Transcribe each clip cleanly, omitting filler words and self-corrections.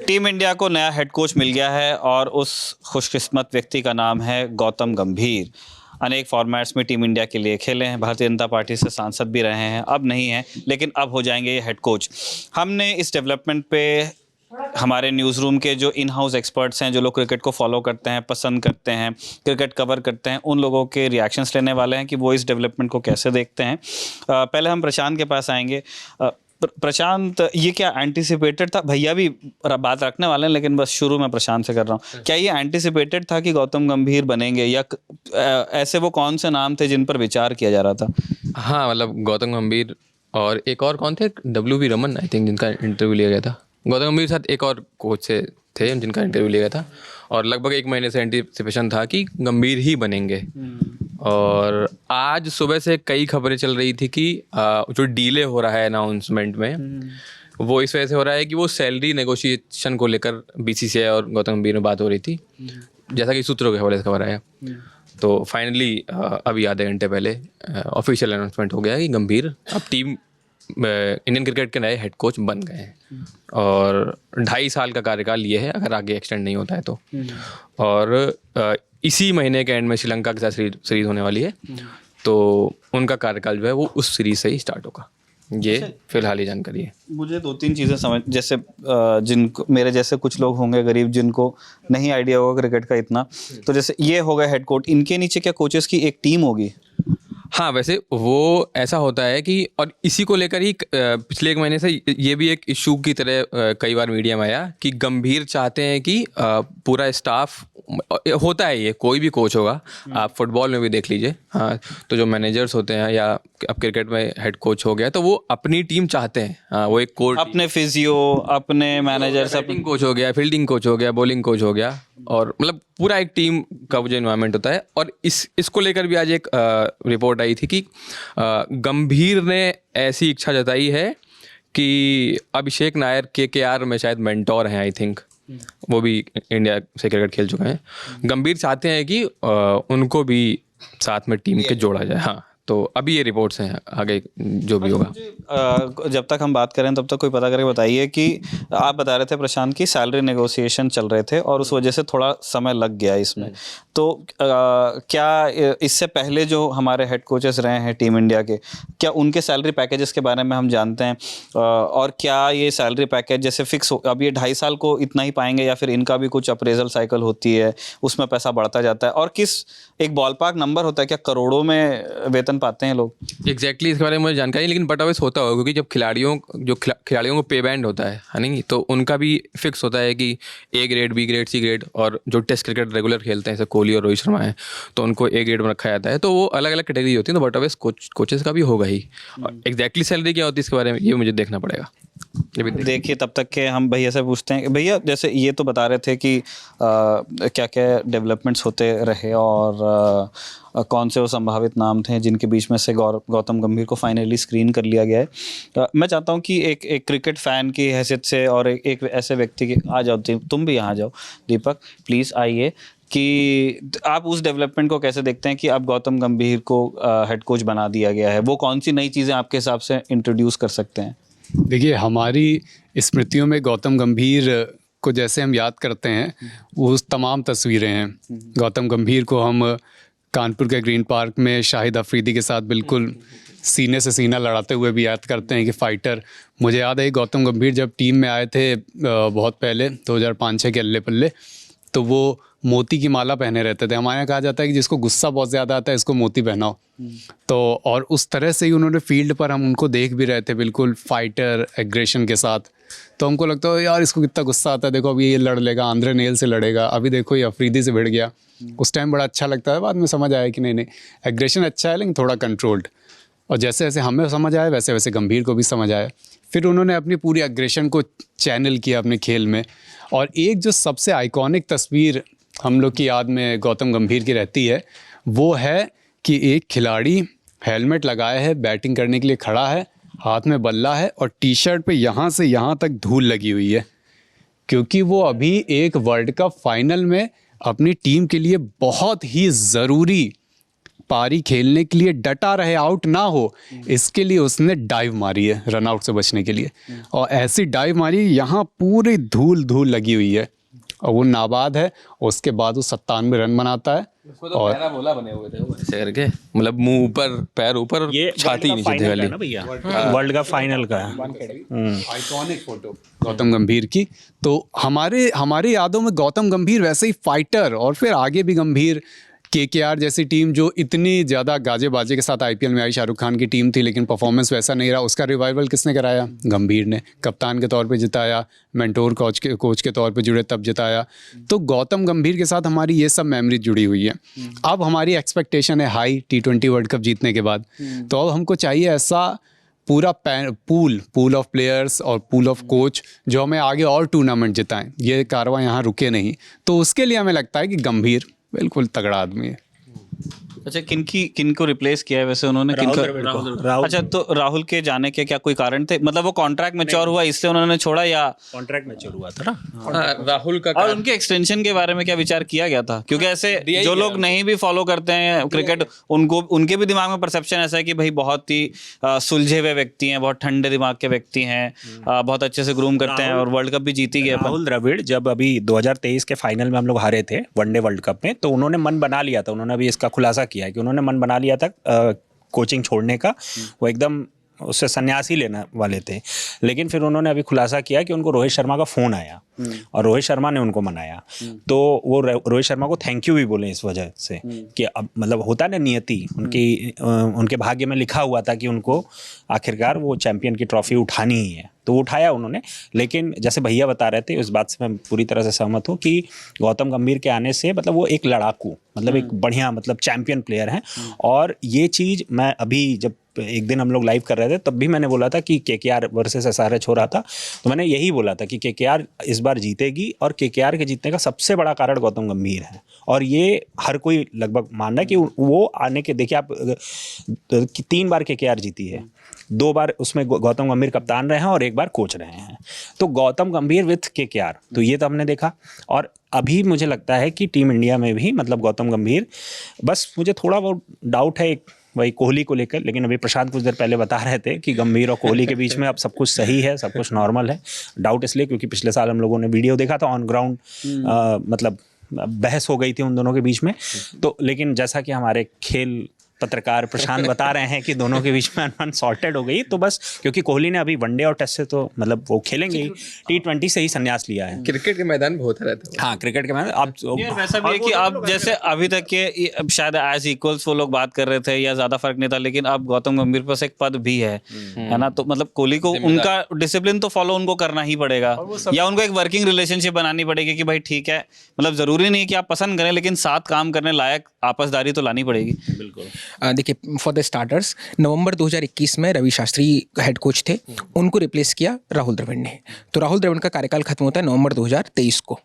Team India को नया head coach मिल गया है और उस खुशकिस्मत व्यक्ति का नाम है गौतम गंभीर। अनेक फॉर्मेट्स में टीम इंडिया के लिए खेले हैं, भारतीय जनता पार्टी से सांसद भी रहे हैं, अब नहीं हैं लेकिन अब हो जाएंगे ये हेड कोच। हमने इस डेवलपमेंट पे हमारे न्यूज़ रूम के जो इन हाउस एक्सपर्ट्स हैं, जो लोग क्रिकेट को फॉलो करते हैं, पसंद करते हैं, क्रिकेट कवर करते हैं, उन लोगों के रिएक्शंस लेने वाले हैं कि वो इस डेवलपमेंट को कैसे देखते हैं। पहले हम प्रशांत के पास आएंगे। प्रशांत, ये क्या एंटिसिपेटेड था? भैया भी बात रखने वाले हैं लेकिन बस शुरू में प्रशांत से कर रहा हूँ। क्या ये एंटिसिपेटेड था कि गौतम गंभीर बनेंगे, या ऐसे वो कौन से नाम थे जिन पर विचार किया जा रहा था? हाँ, मतलब गौतम गंभीर और एक और कौन थे, WV रमन आई थिंक, जिनका इंटरव्यू लिया गया था। गौतम गंभीर के साथ एक और कोच से थे जिनका इंटरव्यू लिया गया था, और लगभग 1 महीने से एंटिसिपेशन था कि गंभीर ही बनेंगे। और आज सुबह से कई खबरें चल रही थी कि जो डिले हो रहा है अनाउंसमेंट में, वो इस वजह से हो रहा है कि वो सैलरी नेगोशिएशन को लेकर BCCI और गौतम गंभीर में बात हो रही थी, जैसा कि सूत्रों के हवाले से खबर आया। तो फाइनली अभी आधे घंटे पहले ऑफिशियल अनाउंसमेंट हो गया है कि गंभीर अब टीम इंडियन क्रिकेट के नए हेड कोच बन गए हैं, और 2.5 साल का कार्यकाल ये है अगर आगे एक्सटेंड नहीं होता है तो। और इसी महीने के एंड में श्रीलंका के साथ सीरीज होने वाली है, तो उनका कार्यकाल जो है वो उस सीरीज से ही स्टार्ट होगा। ये फिलहाल ही जानकारी है। मुझे 2-3 चीज़ें समझ, जैसे जिनको मेरे जैसे कुछ लोग होंगे गरीब, जिनको नहीं आइडिया होगा क्रिकेट का इतना, तो जैसे ये हो गया हेड कोच, इनके नीचे क्या कोचेस की एक टीम होगी? हाँ, वैसे वो ऐसा होता है कि, और इसी को लेकर ही पिछले 1 महीने से ये भी एक इशू की तरह कई बार मीडिया में आया कि गंभीर चाहते हैं कि पूरा स्टाफ, होता है ये कोई भी कोच होगा, आप फुटबॉल में भी देख लीजिए, हाँ, तो जो मैनेजर्स होते हैं या अब क्रिकेट में हेड कोच हो गया तो वो अपनी टीम चाहते हैं। हाँ, वो एक कोच, अपने फिजियो, अपने मैनेजर, बैटिंग कोच हो गया, फील्डिंग कोच हो गया, बॉलिंग कोच हो गया, और मतलब पूरा एक टीम का जो इन्वायरमेंट होता है। और इसको लेकर भी आज एक रिपोर्ट आई थी कि गंभीर ने ऐसी इच्छा जताई है कि अभिषेक नायर KKR में शायद मेंटोर हैं आई थिंक, वो भी इंडिया से क्रिकेट खेल चुके हैं। गंभीर चाहते हैं कि उनको भी साथ में टीम के जोड़ा जाए। हाँ, तो अभी ये रिपोर्ट्स हैं, आगे जो भी होगा। जब तक हम बात करें तब तक कोई पता करके बताइए कि आप बता रहे थे प्रशांत की सैलरी नेगोशिएशन चल रहे थे और उस वजह से थोड़ा समय लग गया इसमें, तो क्या इससे पहले जो हमारे हेड कोचेस रहे हैं टीम इंडिया के, क्या उनके सैलरी पैकेजेस के बारे में हम जानते हैं? और क्या ये सैलरी पैकेज जैसे फिक्स हो, अब ये 2.5 साल को इतना ही पाएंगे या फिर इनका भी कुछ अप्रेजल साइकिल होती है, उसमें पैसा बढ़ता जाता है? और किस एक बॉलपार्क नंबर होता है, क्या करोड़ों में वेतन पाते हैं लोग? एग्जैक्टली इसके बारे में मुझे जानकारी, लेकिन बट ऑब्वियस होता होगा क्योंकि जब खिलाड़ियों को पे बैंड होता है नहीं, तो उनका भी फिक्स होता है कि A grade, B grade, C grade, और जो टेस्ट क्रिकेट रेगुलर खेलते हैं जैसे कोहली और रोहित शर्मा है तो उनको A ग्रेड में रखा जाता है। तो वो अलग अलग कैटेगरी होती है, तो बट ऑब्वियस कोचेस का भी होगा ही। एग्जैक्टली सैलरी क्या होती है इसके बारे में ये मुझे देखना पड़ेगा। देखिए, तब तक के हम भैया से पूछते हैं। भैया, जैसे ये तो बता रहे थे कि क्या क्या डेवलपमेंट्स होते रहे और कौन से वो संभावित नाम थे जिनके बीच में से गौतम गंभीर को फाइनली स्क्रीन कर लिया गया है। मैं चाहता हूं कि एक क्रिकेट फ़ैन की हैसियत से और एक ऐसे व्यक्ति की, आ जाओ तुम भी यहाँ जाओ, दीपक प्लीज़ आइए, कि आप उस डेवलपमेंट को कैसे देखते हैं कि अब गौतम गंभीर को हेड कोच बना दिया गया है? वो कौन सी नई चीज़ें आपके हिसाब से इंट्रोड्यूस कर सकते हैं? देखिए, हमारी स्मृतियों में गौतम गंभीर को जैसे हम याद करते हैं, वो तमाम तस्वीरें हैं। गौतम गंभीर को हम कानपुर के ग्रीन पार्क में शाहिद अफरीदी के साथ बिल्कुल सीने से सीना लड़ाते हुए भी याद करते हैं कि फ़ाइटर। मुझे याद है गौतम गंभीर जब टीम में आए थे बहुत पहले 2005-6 के अल्ले पल्ले, तो वो मोती की माला पहने रहते थे। हमारे यहाँ कहा जाता है कि जिसको गुस्सा बहुत ज़्यादा आता है इसको मोती पहनाओ। तो और उस तरह से ही उन्होंने फील्ड पर, हम उनको देख भी रहे थे बिल्कुल फाइटर एग्रेशन के साथ। तो हमको लगता है यार इसको कितना गुस्सा आता है, देखो अभी ये लड़ लेगा, आंद्रे नेल से लड़ेगा, अभी देखो ये अफरीदी से भिड़ गया। उस टाइम बड़ा अच्छा लगता है, बाद में समझ आया कि नहीं एग्रेशन अच्छा है लेकिन थोड़ा कंट्रोल्ड। और जैसे जैसे हमें समझ आया वैसे वैसे गंभीर को भी समझ आया। फिर उन्होंने अपनी पूरी एग्रेशन को चैनल किया अपने खेल में। और एक जो सबसे आइकॉनिक तस्वीर हम लोग की याद में गौतम गंभीर की रहती है, वो है कि एक खिलाड़ी हेलमेट लगाया है, बैटिंग करने के लिए खड़ा है, हाथ में बल्ला है और टी-शर्ट पे यहाँ से यहाँ तक धूल लगी हुई है, क्योंकि वो अभी एक वर्ल्ड कप फाइनल में अपनी टीम के लिए बहुत ही ज़रूरी पारी खेलने के लिए डटा रहे, आउट ना हो, इसके लिए उसने डाइव मारी है रन आउट से बचने के लिए। और ऐसी डाइव मारी, यहाँ पूरी धूल धूल लगी हुई है और वो नाबाद है। उसके बाद वो 97 रन बनाता है। और पैराबोला बने हुए थे वो ऐसे करके, मतलब मुंह ऊपर पैर ऊपर और ये छाती नीचे वाली ना भैया, वर्ल्ड कप फाइनल का है। आइकॉनिक फोटो गौतम गंभीर की। तो हमारे यादों में गौतम गंभीर वैसे ही फाइटर, और फिर आगे भी गंभीर। केकेआर जैसी टीम जो इतनी ज़्यादा गाजे बाजे के साथ आईपीएल में आई, शाहरुख खान की टीम थी, लेकिन परफॉर्मेंस वैसा नहीं रहा। उसका रिवाइवल किसने कराया? गंभीर ने। कप्तान के तौर पे जिताया, मेंटोर कोच के तौर पे जुड़े तब जिताया। तो गौतम गंभीर के साथ हमारी ये सब मेमोरी जुड़ी हुई है। अब हमारी एक्सपेक्टेशन है हाई T20 वर्ल्ड कप जीतने के बाद। तो अब हमको चाहिए ऐसा पूरा पूल ऑफ प्लेयर्स और पूल ऑफ कोच जो हमें आगे और टूर्नामेंट जिताएं। ये कारवां यहाँ रुके नहीं। तो उसके लिए हमें लगता है कि गंभीर बिल्कुल तगड़ा आदमी है। अच्छा, किनको रिप्लेस किया है वैसे उन्होंने? राहुल। अच्छा, तो राहुल के जाने के क्या कोई कारण थे? मतलब वो कॉन्ट्रैक्ट मैच्योर हुआ इसलिए उन्होंने छोड़ा, या कॉन्ट्रैक्ट मैच्योर हुआ था ना? राहुल का और उनके एक्सटेंशन के बारे में क्या विचार किया गया था? क्योंकि ऐसे जो लोग नहीं भी फॉलो करते हैं क्रिकेट, उनके भी दिमाग में परसेप्शन ऐसा है कि भाई बहुत ही सुलझे हुए व्यक्ति हैं, बहुत ठंडे दिमाग के व्यक्ति हैं, बहुत अच्छे से ग्रूम करते हैं और वर्ल्ड कप भी जीती गए। राहुल द्रविड़ जब अभी 2023 के फाइनल में हम लोग हारे थे वनडे वर्ल्ड कप में, तो उन्होंने मन बना लिया था, उन्होंने अभी इसका खुलासा किया है कि उन्होंने मन बना लिया था कोचिंग छोड़ने का। वो एकदम उससे संन्यास ही लेने वाले थे, लेकिन फिर उन्होंने अभी खुलासा किया कि उनको रोहित शर्मा का फ़ोन आया और रोहित शर्मा ने उनको मनाया। तो वो रोहित शर्मा को थैंक यू भी बोले इस वजह से कि अब मतलब होता है ना, नियति उनके भाग्य में लिखा हुआ था कि उनको आखिरकार वो चैंपियन की ट्रॉफी उठानी ही है, तो वो उठाया उन्होंने। लेकिन जैसे भैया बता रहे थे, उस बात से मैं पूरी तरह से सहमत हूँ कि गौतम गंभीर के आने से मतलब वो एक लड़ाकू, मतलब एक बढ़िया, मतलब चैंपियन प्लेयर हैं। और ये चीज़ मैं अभी जब एक दिन हम लोग लाइव कर रहे थे तब भी मैंने बोला था कि केकेआर वर्सेस एसआरएच हो रहा था, तो मैंने यही बोला था कि केकेआर इस बार जीतेगी और केकेआर के जीतने का सबसे बड़ा कारण गौतम गंभीर है। और ये हर कोई लगभग मान रहा है कि वो आने के, देखिए आप 3 बार केकेआर जीती है, 2 बार उसमें गौतम गंभीर कप्तान रहे हैं और 1 बार कोच रहे हैं। तो गौतम गंभीर विथ केकेआर, तो ये तो हमने देखा। और अभी मुझे लगता है कि टीम इंडिया में भी मतलब गौतम गंभीर, बस मुझे थोड़ा बहुत डाउट है वही कोहली को लेकर, लेकिन अभी प्रशांत कुछ देर पहले बता रहे थे कि गंभीर और कोहली के बीच में अब सब कुछ सही है, सब कुछ नॉर्मल है। डाउट इसलिए क्योंकि पिछले साल हम लोगों ने वीडियो देखा था ऑन ग्राउंड, मतलब बहस हो गई थी उन दोनों के बीच में। तो लेकिन जैसा कि हमारे खेल पत्रकार प्रशांत बता रहे हैं कि दोनों के बीच में अनसॉर्टेड हो गई, तो बस क्योंकि कोहली ने अभी वनडे और टेस्ट से तो मतलब वो खेलेंगे ही, T20 से ही संन्यास लिया है। क्रिकेट के मैदान में होता रहता है। हाँ, क्रिकेट के मैदान अब वैसा भी है कि अब जैसे अभी तक के शायद एज इक्वल्स वो लोग बात कर रहे थे या ज्यादा फर्क नहीं था, लेकिन अब गौतम गंभीर पास एक पद भी है ना। तो मतलब कोहली को उनका डिसिप्लिन तो फॉलो उनको करना ही पड़ेगा, या उनको एक वर्किंग रिलेशनशिप बनानी पड़ेगी कि भाई ठीक है, मतलब जरूरी नहीं कि आप पसंद करें, लेकिन साथ काम करने लायक आपसदारी तो लानी पड़ेगी। बिल्कुल। देखिए, फॉर द स्टार्टर्स नवंबर 2021 में रवि शास्त्री हेड कोच थे, उनको रिप्लेस किया राहुल द्रविड़ ने। तो राहुल द्रविड़ का कार्यकाल खत्म होता है नवंबर 2023 को।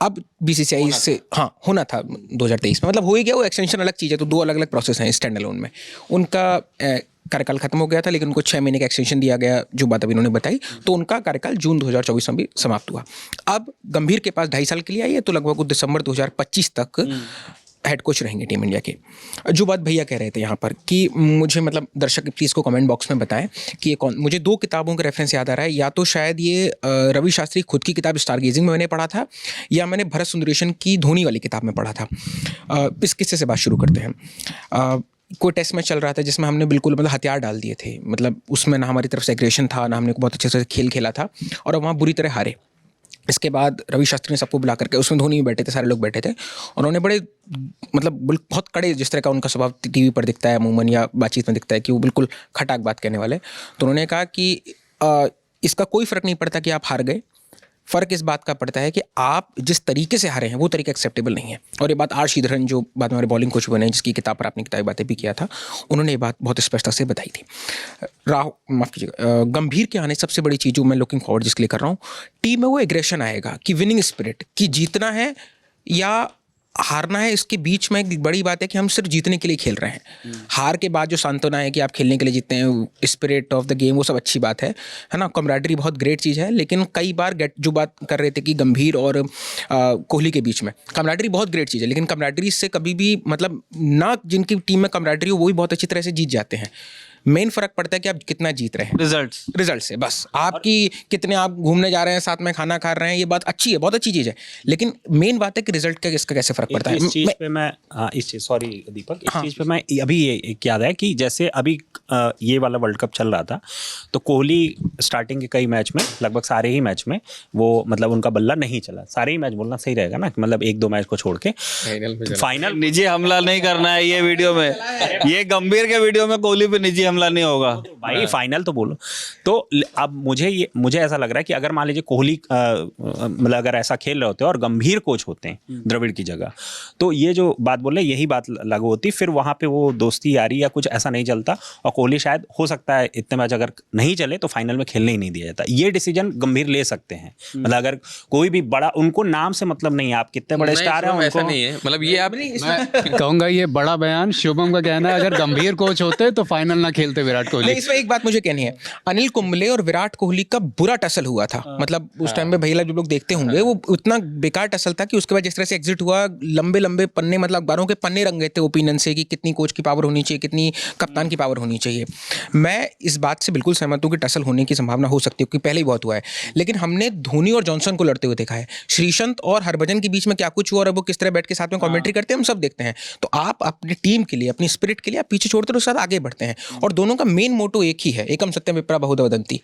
अब बीसीसीआई से होना था 2023 में, मतलब हो ही गया, वो एक्सटेंशन अलग चीज़ है, तो 2 अलग अलग प्रोसेस हैं स्टैंड अलोन में। उनका कार्यकाल खत्म हो गया था, लेकिन उनको 6 महीने का एक्सटेंशन दिया गया, जो बात अभी इन्होंने बताई। तो उनका कार्यकाल जून 2024 में भी समाप्त हुआ। अब गंभीर के पास 2.5 साल के लिए आई है, तो लगभग दिसंबर 2025 तक हेड कोच रहेंगे टीम इंडिया के। जो बात भैया कह रहे थे यहाँ पर कि मुझे, मतलब दर्शक प्लीज़ को कमेंट बॉक्स में बताएं कि ये कौन, मुझे 2 किताबों का रेफरेंस याद आ रहा है। या तो शायद ये रवि शास्त्री खुद की किताब स्टारगेजिंग में मैंने पढ़ा था, या मैंने भरत सुंदरेशन की धोनी वाली किताब में पढ़ा था। इस किस्से से बात शुरू करते हैं। कोई टेस्ट मैच चल रहा था जिसमें हमने बिल्कुल मतलब हथियार डाल दिए थे, मतलब उसमें ना हमारी तरफ से एग्रेशन था, ना हमने बहुत अच्छे से खेल खेला था, और वहाँ बुरी तरह हारे। इसके बाद रवि शास्त्री ने सबको बुला करके, उसमें धोनी भी बैठे थे, सारे लोग बैठे थे, उन्होंने बड़े मतलब बहुत कड़े, जिस तरह का उनका स्वभाव टीवी पर दिखता है अमूमन या बातचीत में दिखता है कि वो बिल्कुल खटाक बात कहने वाले, तो उन्होंने कहा कि इसका कोई फ़र्क नहीं पड़ता कि आप हार गए, फ़र्क इस बात का पड़ता है कि आप जिस तरीके से हारे हैं वो तरीका एक्सेप्टेबल नहीं है। और ये बात आर श्रीधरन, जो बाद में हमारे बॉलिंग कोच बने, जिसकी किताब पर आपने किताबी बातें भी किया था, उन्होंने ये बात बहुत स्पष्टता से बताई थी। माफ़ कीजिएगा, गंभीर के आने सबसे बड़ी चीज़ जो मैं लुकिंग फॉरवर्ड जिसके लिए कर रहा हूँ, टीम में वो एग्रेशन आएगा कि विनिंग स्पिरिट, कि जीतना है या हारना है, इसके बीच में एक बड़ी बात है कि हम सिर्फ जीतने के लिए खेल रहे हैं। हार के बाद जो सांत्वना है कि आप खेलने के लिए जीतते हैं, स्पिरिट ऑफ द गेम, वो सब अच्छी बात है ना। कमराडरी बहुत ग्रेट चीज़ है, लेकिन कई बार जो बात कर रहे थे कि गंभीर और कोहली के बीच में, कमराडरी बहुत ग्रेट चीज़ है, लेकिन कमराडरी से कभी भी मतलब ना, जिनकी टीम में कमराडरी हो वो भी बहुत अच्छी तरह से जीत जाते हैं। मेन फर्क पड़ता है कि आप कितना जीत रहे हैं, रिजल्ट से। बस आपकी कितने आप घूमने जा रहे हैं, साथ में खाना खा रहे हैं, ये बात अच्छी है, बहुत अच्छी चीज़ है, लेकिन मेन बात है कि रिजल्ट का इसका कैसे फर्क पड़ता है। इस चीज़ पे मैं सॉरी दीपक, इस चीज़ पे मैं अभी ये एक याद है कि जैसे अभी ये वाला वर्ल्ड कप चल रहा था, तो कोहली स्टार्टिंग के कई मैच में, लगभग सारे ही मैच में वो मतलब उनका बल्ला नहीं चला। सारे ही मैच बोलना सही रहेगा ना, मतलब 1-2 मैच को छोड़ के फाइनल। निजी हमला नहीं करना है ये वीडियो में, ये गंभीर के वीडियो में कोहली पे निजी हमला नहीं होगा भाई, फाइनल तो बोलो। तो अब मुझे ऐसा लग रहा है कि अगर मान लीजिए कोहली मतलब अगर ऐसा खेल रहे होते और गंभीर कोच होते हैं द्रविड़ की जगह, तो ये जो बात बोल रहे यही बात लागू होती, फिर वहाँ पे वो दोस्ती यारी या कुछ ऐसा नहीं चलता, और कोहली शायद हो सकता है इतने मैच अगर नहीं चले तो फाइनल में खेलने ही नहीं दिया जाता। ये डिसीजन गंभीर ले सकते हैं, मतलब अगर कोई भी बड़ा, उनको नाम से मतलब नहीं है, आप कितने बड़े स्टार हैं, ऐसा नहीं है, मतलब ये आप कहूँगा ये बड़ा बयान शुभम का कहना है, अगर गंभीर कोच होते तो फाइनल ना खेलते विराट कोहली। इसमें एक बात मुझे कहनी है, अनिल कुंबले और विराट कोहली का बुरा टसल हुआ था। मतलब उस टाइम में भैया जो लोग देखते होंगे, वो उतना बेकार टसल था कि उसके बाद जिस तरह से एग्जिट हुआ, लंबे लंबे पन्ने, मतलब अखबारों के पन्ने रंग गए थे ओपिनियन से कि कितनी कोच की पावर होनी चाहिए, कितनी कप्तान की पावर होनी चाहिए। मैं इस बात से बिल्कुल सहमत हूँ कि टसल होने की संभावना हो सकती है, क्योंकि पहले ही बहुत हुआ है, लेकिन हमने धोनी और जॉनसन को लड़ते हुए देखा है। श्रीसंत और हरभजन के बीच में क्या कुछ हुआ और वो किस तरह बैठ के साथ में कमेंट्री करते हैं, हम सब देखते हैं। तो आप अपनी टीम के लिए, अपनी स्पिरिट के लिए आप पीछे छोड़ते हो, उसके साथ आगे बढ़ते हैं, और दोनों का मेन मोटो एक ही है, एकम सत्यम विप्रा बहुधा वदंती।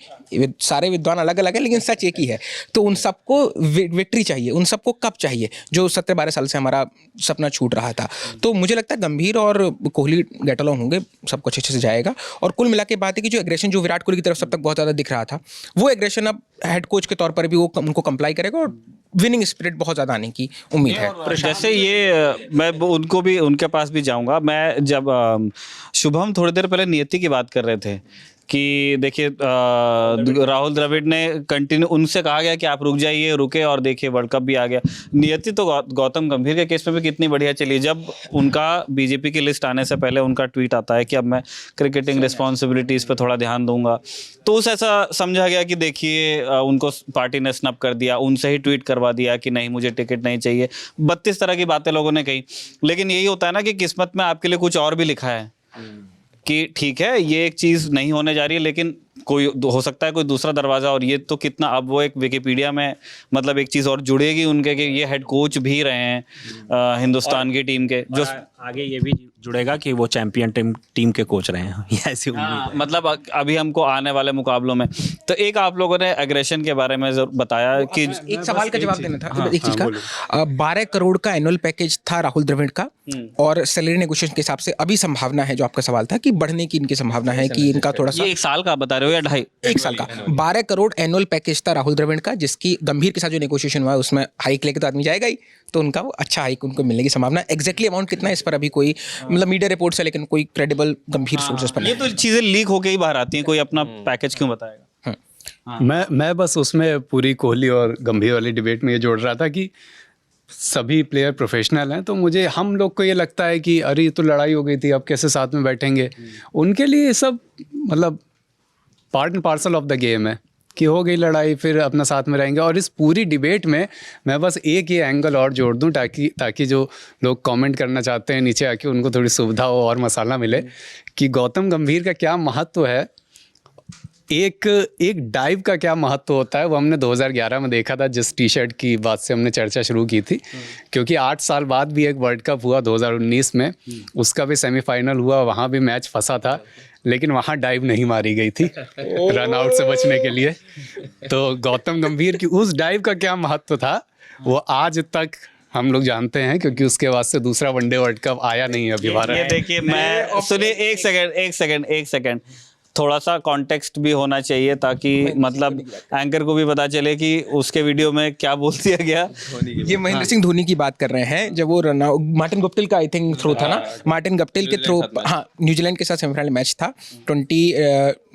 सारे विद्वान अलग अलग है, लेकिन सच एक ही है। तो उन सबको विक्ट्री चाहिए, उन सबको कप चाहिए, जो 17-12 साल से हमारा सपना छूट रहा था। तो मुझे लगता है गंभीर और कोहली गेट अलॉन्ग होंगे, सब कुछ अच्छे से जाएगा। और कुल मिला के बात है कि जो एग्रेशन जो विराट कोहली की तरफ सब तक बहुत ज़्यादा दिख रहा था, वो एग्रेशन अब हेड कोच के तौर पर भी वो उनको कंप्लाई करेगा, और विनिंग स्पिरिट बहुत ज़्यादा आने की उम्मीद है। जैसे ये मैं उनको भी, उनके पास भी जाऊंगा मैं। जब शुभम थोड़ी देर पहले नियति की बात कर रहे थे कि देखिए राहुल द्रविड़ ने कंटिन्यू, उनसे कहा गया कि आप रुक जाइए, रुके और देखिए वर्ल्ड कप भी आ गया। नियति तो गौतम गंभीर के केस में भी कितनी बढ़िया चली। जब उनका बीजेपी की लिस्ट आने से पहले उनका ट्वीट आता है कि अब मैं क्रिकेटिंग रिस्पॉन्सिबिलिटीज़ पे थोड़ा ध्यान दूंगा, तो उस ऐसा समझा गया कि देखिए उनको पार्टी ने स्नब कर दिया, उनसे ही ट्वीट करवा दिया कि नहीं मुझे टिकट नहीं चाहिए। 32 तरह की बातें लोगों ने कही, लेकिन यही होता है ना कि किस्मत में आपके लिए कुछ और भी लिखा है कि ठीक है ये एक चीज़ नहीं होने जा रही है, लेकिन कोई हो सकता है कोई दूसरा दरवाज़ा। और ये तो कितना, अब वो एक विकिपीडिया में मतलब एक चीज़ और जुड़ेगी उनके कि ये हेड कोच भी रहे हैं हिंदुस्तान की टीम के, जो आगे ये भी जुड़ेगा कि वो चैंपियन टीम के कोच रहे हैं, ये ऐसी उम्मीद है। मतलब अभी हमको आने वाले मुकाबलों में। तो एक आप लोगों ने एग्रेशन के बारे में बताया कि एक सवाल का जवाब देना था, एक चीज का 12 करोड़ का एनुअल पैकेज था राहुल द्रविड़ का, और सैलरी नेगोशिएशन के हिसाब से अभी संभावना है, जो आपका सवाल था कि बढ़ने की इनकी संभावना है कि इनका थोड़ा सा। ये 1 साल का बता रहे हो या 2.5? 1 साल का 12 करोड़ एनुअल पैकेज था राहुल द्रविड़ का, जिसकी गंभीर के साथ जो नेगोशिएशन हुआ है उसमें हाइक लेके तो आदमी जाएगा ही, तो उनका वो अच्छा हाइक उनको मिलने की संभावना। एग्जैक्टली अमाउंट कितना है इस पर अभी कोई मतलब मीडिया रिपोर्ट्स है, लेकिन कोई क्रेडिबल गंभीर सोर्सेस पर ये तो चीज़ें लीक होके ही बाहर आती हैं, कोई अपना पैकेज क्यों बताएगा। मैं बस उसमें पूरी कोहली और गंभीर वाली डिबेट में ये जोड़ रहा था कि सभी प्लेयर प्रोफेशनल हैं, तो मुझे, हम लोग को ये लगता है कि अरे ये तो लड़ाई हो गई थी, अब कैसे साथ में बैठेंगे। उनके लिए ये सब मतलब part and parcel of the game है कि हो गई लड़ाई, फिर अपना साथ में रहेंगे। और इस पूरी डिबेट में मैं बस एक ये एंगल और जोड़ दूं ताकि जो लोग कमेंट करना चाहते हैं नीचे आके उनको थोड़ी सुविधा हो और मसाला मिले, कि गौतम गंभीर का क्या महत्व है, एक डाइव का क्या महत्व होता है, वो हमने 2011 में देखा था, जिस टी शर्ट की बात से हमने चर्चा शुरू की थी। क्योंकि 8 साल बाद भी एक वर्ल्ड कप हुआ 2019 में, उसका भी सेमीफाइनल हुआ, वहाँ भी मैच फंसा था, लेकिन वहाँ डाइव नहीं मारी गई थी रन आउट से बचने के लिए। तो गौतम गंभीर की उस डाइव का क्या महत्व था, वो आज तक हम लोग जानते हैं, क्योंकि उसके बाद से दूसरा वनडे वर्ल्ड कप आया नहीं है अभी भारत। ये देखिए, मैं सुनिए, एक सेकंड थोड़ा सा कॉन्टेक्स्ट भी होना चाहिए, ताकि मतलब एंकर को भी पता चले कि उसके वीडियो में क्या बोल दिया गया। ये महेंद्र सिंह धोनी की बात कर रहे हैं, जब वो मार्टिन गुप्टिल का आई थिंक थ्रो था ना, मार्टिन गुप्टिल के थ्रो, हाँ, न्यूजीलैंड के साथ सेमीफाइनल मैच था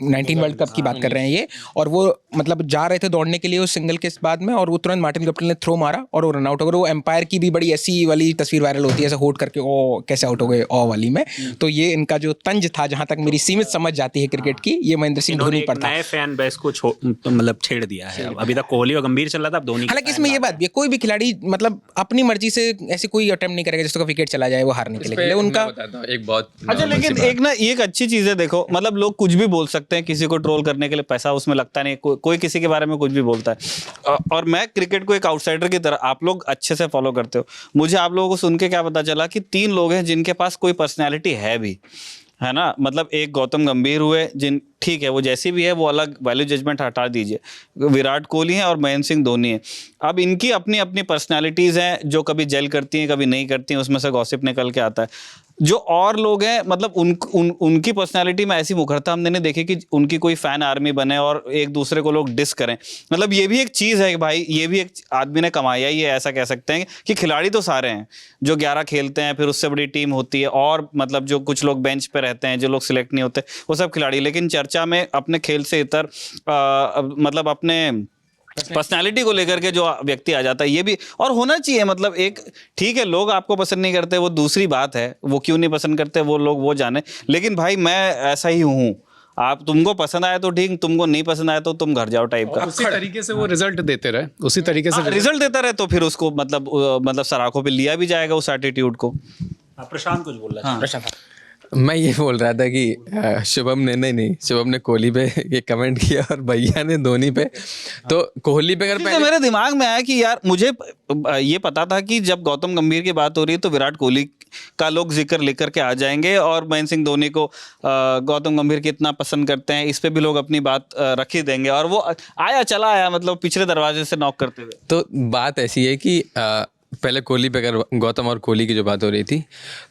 19 वर्ल्ड कप की बात कर रहे हैं ये, और वो मतलब जा रहे थे दौड़ने के लिए उस सिंगल के बाद में, और वो तुरंत मार्टिन गप्टिल ने थ्रो मारा और वो रन आउट हो गए। वो एम्पायर की भी बड़ी ऐसी वाली तस्वीर वायरल होती है, ऐसे होट करके ओ कैसे आउट हो गए ओ वाली में। तो ये इनका जो तंज था, जहां तक मेरी सीमित समझ जाती है क्रिकेट की, ये महेंद्र सिंह धोनी पर था। नए फैन बेस को मतलब छेड़ दिया है। अभी तक कोहली और गंभीर चल रहा था, अब धोनी। हालांकि इसमें ये बात भी है, कोई भी खिलाड़ी मतलब अपनी मर्जी से ऐसे कोई अटेम्प्ट नहीं करेगा जिसका विकेट चला जाए वो हारने के लिए। उनका एक बहुत अच्छा, लेकिन एक ना ये एक अच्छी चीज है, देखो मतलब लोग कुछ भी बोल सकते हैं, किसी को ट्रोल करने के लिए पैसा उसमें लगता नहीं, कोई किसी के बारे में कुछ भी बोलता है। और मैं क्रिकेट को एक आउटसाइडर की तरह, आप लोग अच्छे से फॉलो करते हो, मुझे आप लोगों को सुन के क्या पता चला कि 3 लोग हैं जिनके पास कोई पर्सनैलिटी है भी, है ना। मतलब एक गौतम गंभीर हुए, जिन ठीक है वो जैसी भी है, वो अलग वैल्यू जजमेंट हटा दीजिए, विराट कोहली हैं और महेंद्र सिंह धोनी है। अब इनकी अपनी अपनी पर्सनालिटीज़ हैं जो कभी जेल करती हैं कभी नहीं करती हैं, उसमें से गॉसिप निकल के आता है। जो और लोग हैं मतलब उनकी पर्सनालिटी में ऐसी मुखरता हमने नहीं देखी कि उनकी कोई फैन आर्मी बने और एक दूसरे को लोग डिस करें। मतलब ये भी एक चीज़ है कि भाई ये भी एक आदमी ने कमाया ही है, ऐसा कह सकते हैं कि खिलाड़ी तो सारे हैं जो 11 खेलते हैं, फिर उससे बड़ी टीम होती है, और मतलब जो कुछ लोग बेंच पे रहते हैं, जो लोग सिलेक्ट नहीं होते, वो सब खिलाड़ी। लेकिन चर्चा में अपने खेल से इतर मतलब अपने पर्सनालिटी को लेकर के जो व्यक्ति आ जाता है, ये भी और होना चाहिए। मतलब एक ठीक है, लोग आपको पसंद नहीं करते वो दूसरी बात है, वो क्यों नहीं पसंद करते वो लोग वो जाने, लेकिन भाई मैं ऐसा ही हूँ, आप तुमको पसंद आया तो ठीक, तुमको नहीं पसंद आया तो तुम घर जाओ टाइप का। उसी तरीके से वो रिजल्ट देते रहे, उसी तरीके से रिजल्ट देता रहे तो फिर उसको मतलब सराखों पे लिया भी जाएगा उस एटीट्यूड को। प्रशांत कुछ बोल रहा है। मैं ये बोल रहा था कि शुभम ने नहीं शुभम ने कोहली पे ये कमेंट किया और भैया ने धोनी पे। तो कोहली पे अगर तो मेरे दिमाग में आया कि यार मुझे ये पता था कि जब गौतम गंभीर की बात हो रही है तो विराट कोहली का लोग जिक्र लेकर के आ जाएंगे, और महेंद्र सिंह धोनी को गौतम गंभीर कितना पसंद करते हैं इस पे भी लोग अपनी बात रख ही देंगे, और वो आया चला आया मतलब पिछले दरवाजे से नॉक करते हुए। तो बात ऐसी है कि पहले कोहली पे अगर गौतम और कोहली की जो बात हो रही थी,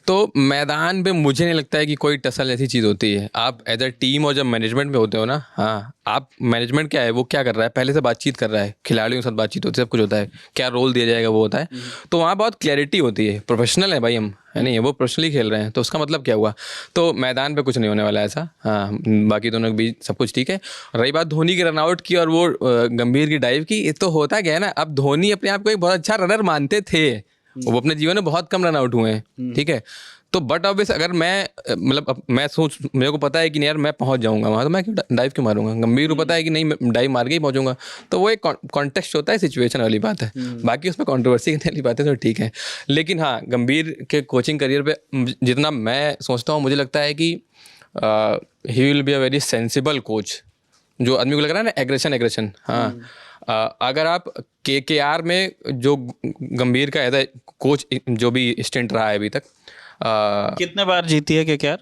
तो मैदान पे मुझे नहीं लगता है कि कोई टसल ऐसी चीज़ होती है। आप एज अ टीम और जब मैनेजमेंट में होते हो ना, हाँ, आप मैनेजमेंट क्या है वो क्या कर रहा है, पहले से बातचीत कर रहा है, खिलाड़ियों के साथ बातचीत होती है, सब कुछ होता है, क्या रोल दिया जाएगा वो होता है। तो वहाँ बहुत क्लैरिटी होती है, प्रोफेशनल है भाई हम, है नहीं, वो प्रोफेशनली खेल रहे हैं, तो उसका मतलब क्या हुआ। तो मैदान पे कुछ नहीं होने वाला ऐसा, हाँ, बाकी दोनों के बीच सब कुछ ठीक है। रही बात धोनी की रनआउट की और वो गंभीर की डाइव की, ये तो होता क्या है ना, अब धोनी अपने आप को एक बहुत अच्छा रनर मानते थे, वो अपने जीवन में बहुत कम रन आउट हुए हैं, ठीक है। तो बट ऑब्वियस अगर मैं मतलब मैं सोच, मेरे को पता है कि नहीं यार मैं पहुंच जाऊंगा वहाँ, तो मैं क्यों डाइव क्यों मारूंगा। गंभीर को पता है कि नहीं मैं डाइव मार के ही पहुंचूंगा, तो वो एक कॉन्टेक्स्ट होता है, सिचुएशन वाली बात है। बाकी उसमें कंट्रोवर्सी करने वाली बातें तो ठीक है, लेकिन हाँ गंभीर के कोचिंग करियर पे जितना मैं सोचता हूँ, मुझे लगता है कि he will be a very sensible coach. जो आदमी को लग रहा है ना एग्रेशन, हाँ, अगर आप KKR में जो गंभीर का एज कोच जो भी स्टेंट रहा है अभी तक, कितने बार जीती है KKR?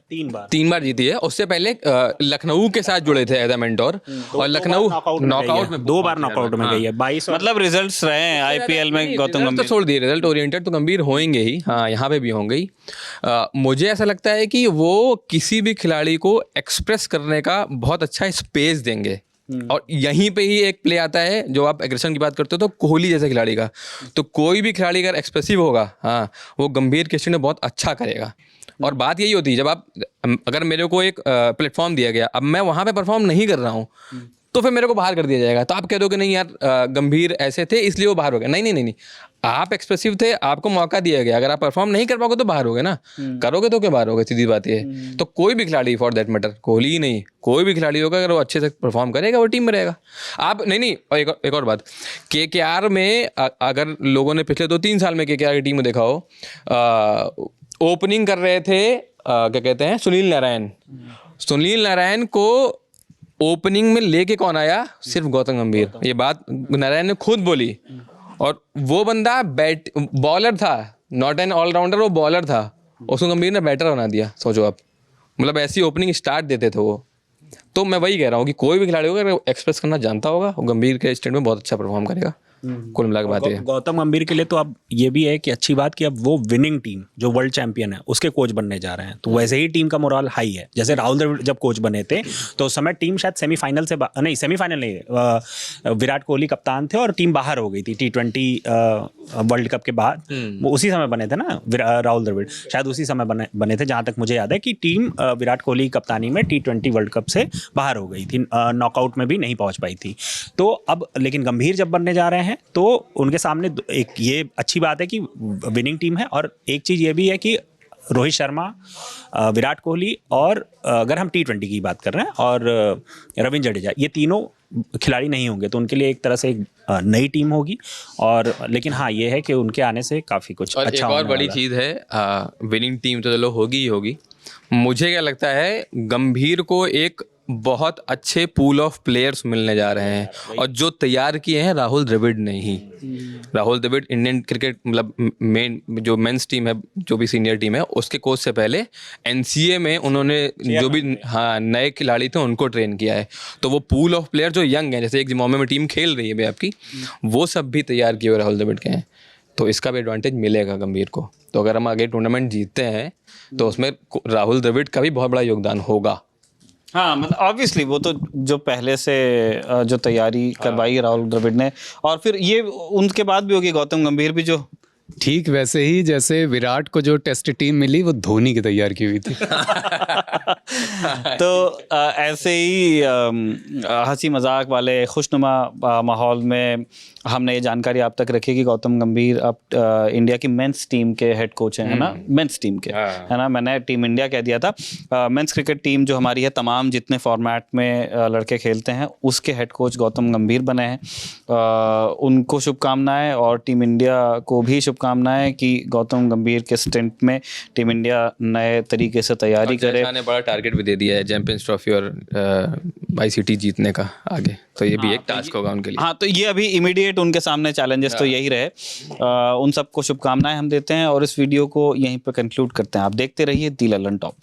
3 बार जीती है। उससे पहले लखनऊ के साथ जुड़े थे एज अ मेंटोर, और लखनऊ नॉकआउट में 2 बार नॉकआउट में गई है। 22 मतलब रिजल्ट्स रहे हैं IPL में गौतम तो गंभीर। छोड़ दिए, रिजल्ट ओरिएंटेड तो गंभीर होंगे ही, हाँ, यहाँ पे भी होंगे ही। मुझे ऐसा लगता है कि वो किसी भी खिलाड़ी को एक्सप्रेस करने का बहुत अच्छा स्पेस देंगे, और यहीं पे ही एक प्ले आता है जो आप एग्रेशन की बात करते हो, तो कोहली जैसे खिलाड़ी का, तो कोई भी खिलाड़ी अगर एक्सप्रेसिव होगा, हाँ, वो गंभीर के में बहुत अच्छा करेगा। और बात यही होती है, जब आप अगर मेरे को एक प्लेटफॉर्म दिया गया, अब मैं वहाँ पे परफॉर्म नहीं कर रहा हूँ, तो फिर मेरे को बाहर कर दिया जाएगा। तो आप कह दोगे नहीं यार गंभीर ऐसे थे इसलिए वो बाहर हो गए, नहीं, आप एक्सप्रेसिव थे, आपको मौका दिया गया, अगर आप परफॉर्म नहीं कर पाओगे तो बाहर हो गए ना, करोगे तो क्या बाहर हो गए, सीधी बात ये है। तो कोई भी खिलाड़ी फॉर दैट मैटर, कोहली ही नहीं, कोई भी खिलाड़ी होगा, अगर वो अच्छे से परफॉर्म करेगा वो टीम में रहेगा। आप नहीं, और एक और बात, KKR में अगर लोगों ने पिछले 2-3 साल में KKR की टीम में देखा हो, ओपनिंग कर रहे थे क्या कहते हैं, सुनील नारायण को ओपनिंग में लेके कौन आया, सिर्फ गौतम गंभीर। ये बात नारायण ने खुद बोली, और वो बंदा बॉलर था, नॉट एन ऑलराउंडर, वो बॉलर था, उसको गंभीर ने बैटर बना दिया। सोचो आप, मतलब ऐसी ओपनिंग स्टार्ट देते थे वो। तो मैं वही कह रहा हूँ कि कोई भी खिलाड़ी होगा अगर एक्सप्रेस करना जानता होगा, वो गंभीर के स्टेट में बहुत अच्छा परफॉर्म करेगा। कुल मिला के बात है। गौतम गंभीर के लिए तो अब ये भी है कि अच्छी बात कि अब वो विनिंग टीम जो वर्ल्ड चैंपियन है उसके कोच बनने जा रहे हैं, तो वैसे ही टीम का मोराल हाई है। जैसे राहुल द्रविड़ जब कोच बने थे तो उस समय टीम शायद सेमीफाइनल से नहीं, सेमीफाइनल नहीं, विराट कोहली कप्तान थे और टीम बाहर हो गई थी T20 वर्ल्ड कप के बाद। वो उसी समय बने थे ना राहुल द्रविड़, शायद उसी समय बने थे जहाँ तक मुझे याद है कि टीम विराट कोहली कप्तानी में T20 वर्ल्ड कप से बाहर हो गई थी, नॉकआउट में भी नहीं पहुंच पाई थी। तो अब लेकिन गंभीर जब बनने जा रहे हैं तो उनके सामने एक ये अच्छी बात है कि विनिंग टीम है, और एक चीज़ ये भी है कि रोहित शर्मा, विराट कोहली और अगर हम T20 की बात कर रहे हैं और रविंद्र जडेजा, ये तीनों खिलाड़ी नहीं होंगे तो उनके लिए एक तरह से एक नई टीम होगी। और लेकिन हाँ ये है कि उनके आने से काफ़ी कुछ और अच्छा एक और बड़ी चीज़ है, विनिंग टीम तो चलो होगी ही होगी। मुझे क्या लगता है, गंभीर को एक बहुत अच्छे पूल ऑफ प्लेयर्स मिलने जा रहे हैं, और जो तैयार किए हैं राहुल द्रविड़ ने ही। राहुल द्रविड़ इंडियन क्रिकेट मतलब मेन जो मेंस टीम है, जो भी सीनियर टीम है, उसके कोच से पहले NCA में उन्होंने जो भी नए खिलाड़ी थे उनको ट्रेन किया है। तो वो पूल ऑफ प्लेयर जो यंग हैं, जैसे एक जिम्बाब्वे में टीम खेल रही है अभी आपकी, वो सब भी तैयार किए हुए राहुल द्रविड़ के हैं। तो इसका भी एडवांटेज मिलेगा गंभीर को। तो अगर हम आगे टूर्नामेंट जीतते हैं तो उसमें राहुल द्रविड़ का भी बहुत बड़ा योगदान होगा। हाँ, मतलब ऑब्वियसली वो तो जो पहले से जो तैयारी करवाई है राहुल द्रविड़ ने, और फिर ये उनके बाद भी होगी गौतम गंभीर भी जो ठीक वैसे ही जैसे विराट को जो टेस्ट टीम मिली वो धोनी की तैयार की हुई थी। तो ऐसे ही हंसी मजाक वाले खुशनुमा माहौल में हमने ये जानकारी आप तक रखी कि गौतम गंभीर अब इंडिया की मेंस टीम के हेड कोच हैं, है ना, मेंस टीम के, है ना, मैंने टीम इंडिया कह दिया था। मेंस क्रिकेट टीम जो हमारी है, तमाम जितने फॉर्मेट में लड़के खेलते हैं उसके हेड कोच गौतम गंभीर बने हैं। उनको शुभकामनाएं, और टीम इंडिया को भी शुभकामनाएं कि गौतम गंभीर के स्टिंट में टीम इंडिया नए तरीके से तैयारी करे। ने बड़ा टारगेट भी दे दिया है चैंपियंस ट्रॉफी और ICT जीतने का आगे, तो ये भी एक टास्क होगा उनके लिए। हाँ, तो ये अभी इमीडिएट उनके सामने चैलेंजेस तो यही रहे। उन सबको शुभकामनाएं हम देते हैं और इस वीडियो को यहीं पर कंक्लूड करते हैं। आप देखते रहिए दी ललन टॉप।